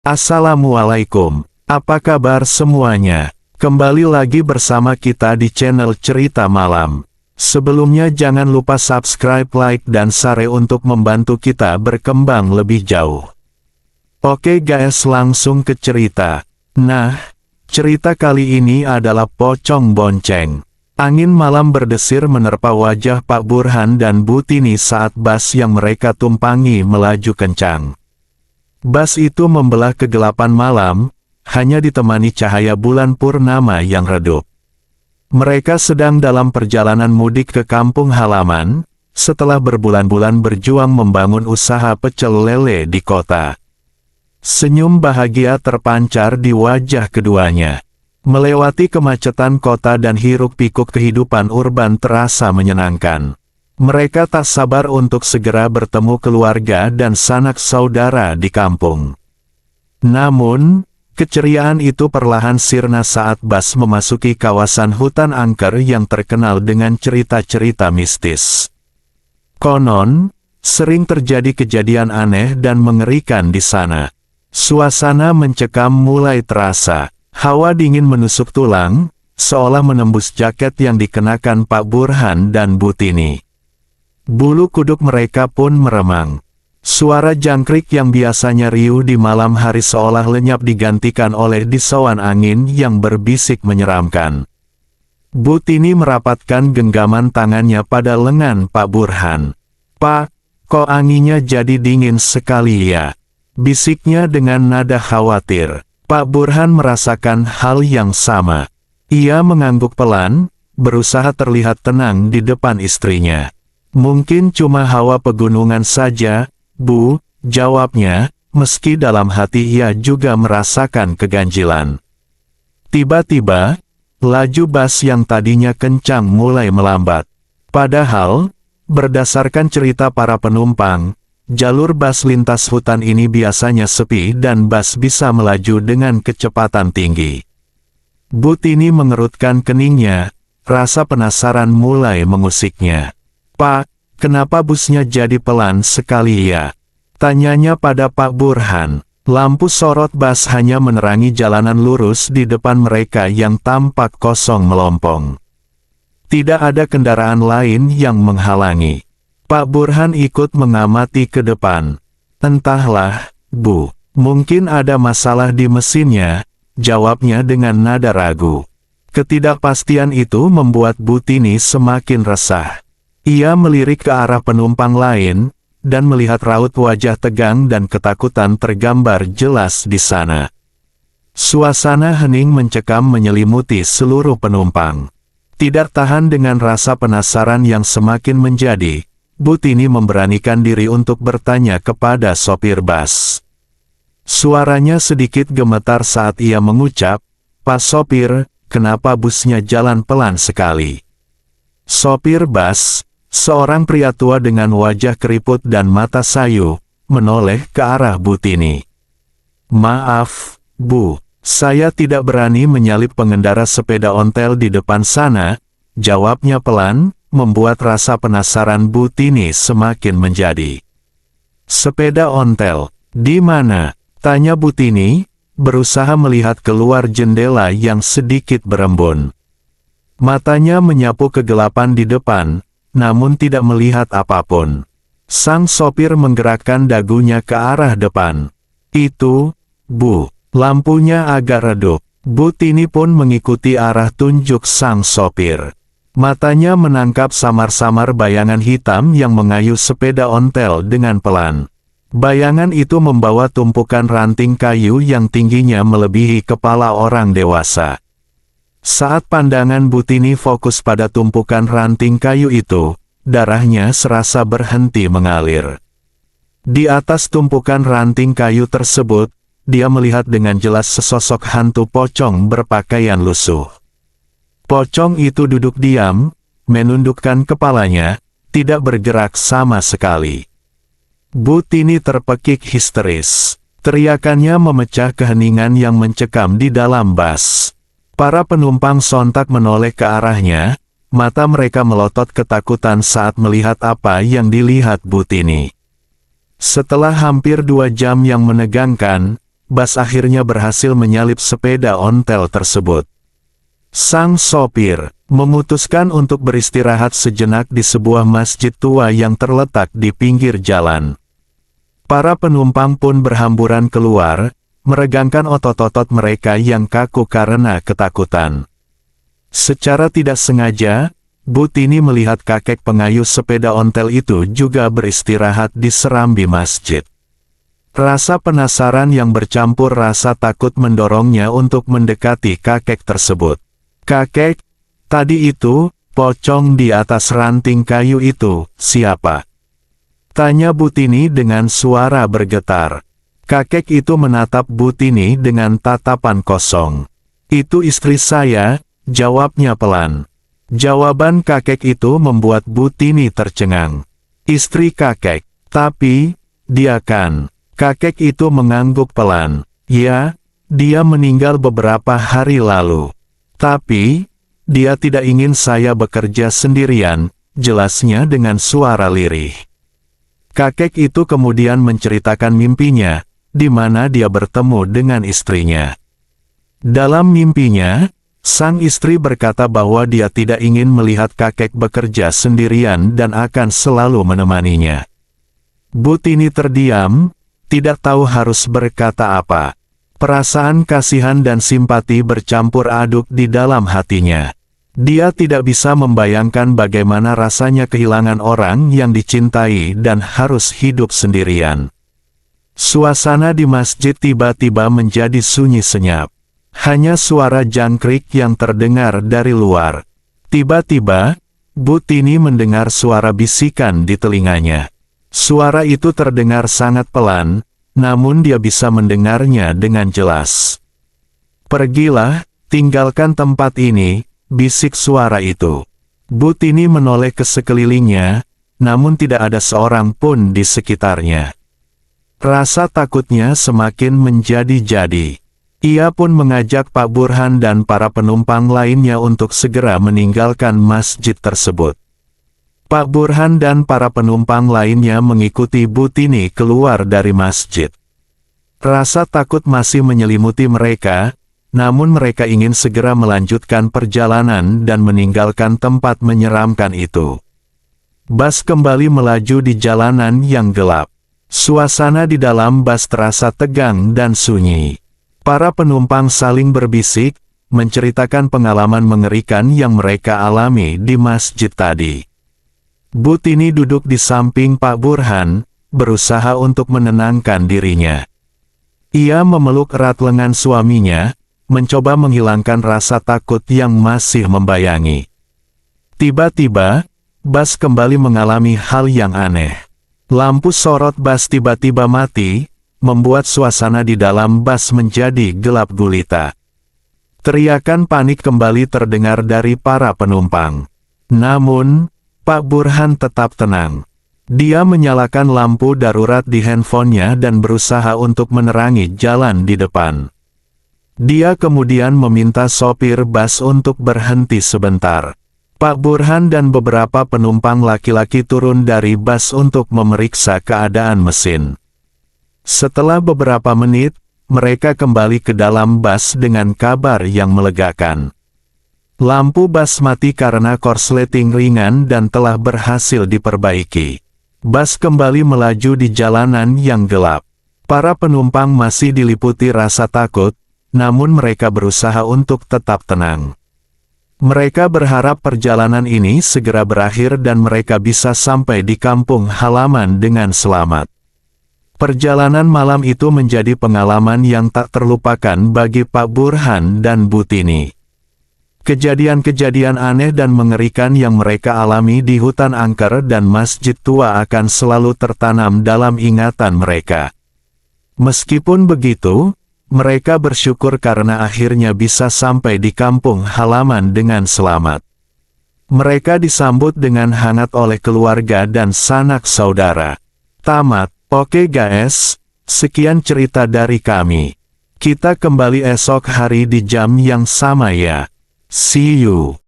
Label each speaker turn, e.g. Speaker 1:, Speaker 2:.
Speaker 1: Assalamualaikum, apa kabar semuanya? Kembali lagi bersama kita di channel Cerita Malam. Sebelumnya jangan lupa subscribe, like, dan share untuk membantu kita berkembang lebih jauh. Oke guys, langsung ke cerita. Nah, cerita kali ini adalah Pocong Bonceng. Angin malam berdesir menerpa wajah Pak Burhan dan Bu Tini saat bas yang mereka tumpangi melaju kencang. Bas itu membelah kegelapan malam, hanya ditemani cahaya bulan purnama yang redup. Mereka sedang dalam perjalanan mudik ke kampung halaman, setelah berbulan-bulan berjuang membangun usaha pecel lele di kota. Senyum bahagia terpancar di wajah keduanya. Melewati kemacetan kota dan hiruk-pikuk kehidupan urban terasa menyenangkan. Mereka tak sabar untuk segera bertemu keluarga dan sanak saudara di kampung. Namun, keceriaan itu perlahan sirna saat bas memasuki kawasan hutan angker yang terkenal dengan cerita-cerita mistis. Konon, sering terjadi kejadian aneh dan mengerikan di sana. Suasana mencekam mulai terasa. Hawa dingin menusuk tulang, seolah menembus jaket yang dikenakan Pak Burhan dan Bu Tini. Bulu kuduk mereka pun meremang. Suara jangkrik yang biasanya riuh di malam hari seolah lenyap digantikan oleh desauan angin yang berbisik menyeramkan. Bu Tini merapatkan genggaman tangannya pada lengan Pak Burhan. "Pak, kok anginnya jadi dingin sekali ya?" bisiknya dengan nada khawatir. Pak Burhan merasakan hal yang sama. Ia mengangguk pelan, berusaha terlihat tenang di depan istrinya. "Mungkin cuma hawa pegunungan saja, Bu," jawabnya, meski dalam hati ia juga merasakan keganjilan. Tiba-tiba, laju bas yang tadinya kencang mulai melambat. Padahal, berdasarkan cerita para penumpang, jalur bas lintas hutan ini biasanya sepi dan bas bisa melaju dengan kecepatan tinggi. Bu Tini mengerutkan keningnya, rasa penasaran mulai mengusiknya. "Pak, kenapa busnya jadi pelan sekali ya?" tanyanya pada Pak Burhan. Lampu sorot bas hanya menerangi jalanan lurus di depan mereka yang tampak kosong melompong. Tidak ada kendaraan lain yang menghalangi. Pak Burhan ikut mengamati ke depan. "Entahlah, Bu, mungkin ada masalah di mesinnya," jawabnya dengan nada ragu. Ketidakpastian itu membuat Bu Tini semakin resah. Ia melirik ke arah penumpang lain, dan melihat raut wajah tegang dan ketakutan tergambar jelas di sana. Suasana hening mencekam menyelimuti seluruh penumpang. Tidak tahan dengan rasa penasaran yang semakin menjadi, Bu Tini memberanikan diri untuk bertanya kepada sopir bas. Suaranya sedikit gemetar saat ia mengucap, "Pak sopir, kenapa busnya jalan pelan sekali?" Sopir bas, seorang pria tua dengan wajah keriput dan mata sayu, menoleh ke arah Bu Tini. "Maaf, Bu, saya tidak berani menyalip pengendara sepeda ontel di depan sana," jawabnya pelan, membuat rasa penasaran Bu Tini semakin menjadi. "Sepeda ontel, di mana?" tanya Bu Tini, berusaha melihat keluar jendela yang sedikit berembun. Matanya menyapu kegelapan di depan, namun tidak melihat apapun. Sang sopir menggerakkan dagunya ke arah depan. "Itu, Bu, lampunya agak redup." Bu Tini pun mengikuti arah tunjuk sang sopir. Matanya menangkap samar-samar bayangan hitam yang mengayuh sepeda ontel dengan pelan. Bayangan itu membawa tumpukan ranting kayu yang tingginya melebihi kepala orang dewasa. Saat pandangan Bu Tini fokus pada tumpukan ranting kayu itu, darahnya serasa berhenti mengalir. Di atas tumpukan ranting kayu tersebut, dia melihat dengan jelas sesosok hantu pocong berpakaian lusuh. Pocong itu duduk diam, menundukkan kepalanya, tidak bergerak sama sekali. Bu Tini terpekik histeris. Teriakannya memecah keheningan yang mencekam di dalam bas. Para penumpang sontak menoleh ke arahnya, mata mereka melotot ketakutan saat melihat apa yang dilihat Bu Tini. Setelah hampir 2 jam yang menegangkan, Bas akhirnya berhasil menyalip sepeda ontel tersebut. Sang sopir memutuskan untuk beristirahat sejenak di sebuah masjid tua yang terletak di pinggir jalan. Para penumpang pun berhamburan keluar, meregangkan otot-otot mereka yang kaku karena ketakutan. Secara tidak sengaja, Bu Tini melihat kakek pengayuh sepeda ontel itu juga beristirahat di serambi masjid. Rasa penasaran yang bercampur rasa takut mendorongnya untuk mendekati kakek tersebut. "Kakek, tadi itu, pocong di atas ranting kayu itu, siapa?" tanya Bu Tini dengan suara bergetar. Kakek itu menatap Bu Tini dengan tatapan kosong. "Itu istri saya," jawabnya pelan. Jawaban kakek itu membuat Bu Tini tercengang. "Istri kakek, tapi, dia kan..." Kakek itu mengangguk pelan. "Ya, dia meninggal beberapa hari lalu. Tapi, dia tidak ingin saya bekerja sendirian," jelasnya dengan suara lirih. Kakek itu kemudian menceritakan mimpinya, di mana dia bertemu dengan istrinya. Dalam mimpinya, sang istri berkata bahwa dia tidak ingin melihat kakek bekerja sendirian dan akan selalu menemaninya. Bu Tini terdiam, tidak tahu harus berkata apa. Perasaan kasihan dan simpati bercampur aduk di dalam hatinya. Dia tidak bisa membayangkan bagaimana rasanya kehilangan orang yang dicintai dan harus hidup sendirian. Suasana di masjid tiba-tiba menjadi sunyi senyap. Hanya suara jangkrik yang terdengar dari luar. Tiba-tiba, Bu Tini mendengar suara bisikan di telinganya. Suara itu terdengar sangat pelan, namun dia bisa mendengarnya dengan jelas. "Pergilah, tinggalkan tempat ini," bisik suara itu. Bu Tini menoleh ke sekelilingnya, namun tidak ada seorang pun di sekitarnya. Rasa takutnya semakin menjadi-jadi. Ia pun mengajak Pak Burhan dan para penumpang lainnya untuk segera meninggalkan masjid tersebut. Pak Burhan dan para penumpang lainnya mengikuti Bu Tini keluar dari masjid. Rasa takut masih menyelimuti mereka, namun mereka ingin segera melanjutkan perjalanan dan meninggalkan tempat menyeramkan itu. Bas kembali melaju di jalanan yang gelap. Suasana di dalam bas terasa tegang dan sunyi. Para penumpang saling berbisik, menceritakan pengalaman mengerikan yang mereka alami di masjid tadi. Bu Tini duduk di samping Pak Burhan, berusaha untuk menenangkan dirinya. Ia memeluk erat lengan suaminya, mencoba menghilangkan rasa takut yang masih membayangi. Tiba-tiba, bas kembali mengalami hal yang aneh. Lampu sorot bas tiba-tiba mati, membuat suasana di dalam bas menjadi gelap gulita. Teriakan panik kembali terdengar dari para penumpang. Namun, Pak Burhan tetap tenang. Dia menyalakan lampu darurat di handphonenya dan berusaha untuk menerangi jalan di depan. Dia kemudian meminta sopir bas untuk berhenti sebentar. Pak Burhan dan beberapa penumpang laki-laki turun dari bas untuk memeriksa keadaan mesin. Setelah beberapa menit, mereka kembali ke dalam bas dengan kabar yang melegakan. Lampu bas mati karena korsleting ringan dan telah berhasil diperbaiki. Bas kembali melaju di jalanan yang gelap. Para penumpang masih diliputi rasa takut, namun mereka berusaha untuk tetap tenang. Mereka berharap perjalanan ini segera berakhir dan mereka bisa sampai di kampung halaman dengan selamat. Perjalanan malam itu menjadi pengalaman yang tak terlupakan bagi Pak Burhan dan Bu Tini. Kejadian-kejadian aneh dan mengerikan yang mereka alami di hutan angker dan masjid tua akan selalu tertanam dalam ingatan mereka. Meskipun begitu, mereka bersyukur karena akhirnya bisa sampai di kampung halaman dengan selamat. Mereka disambut dengan hangat oleh keluarga dan sanak saudara. Tamat. Oke guys, sekian cerita dari kami. Kita kembali esok hari di jam yang sama ya. See you.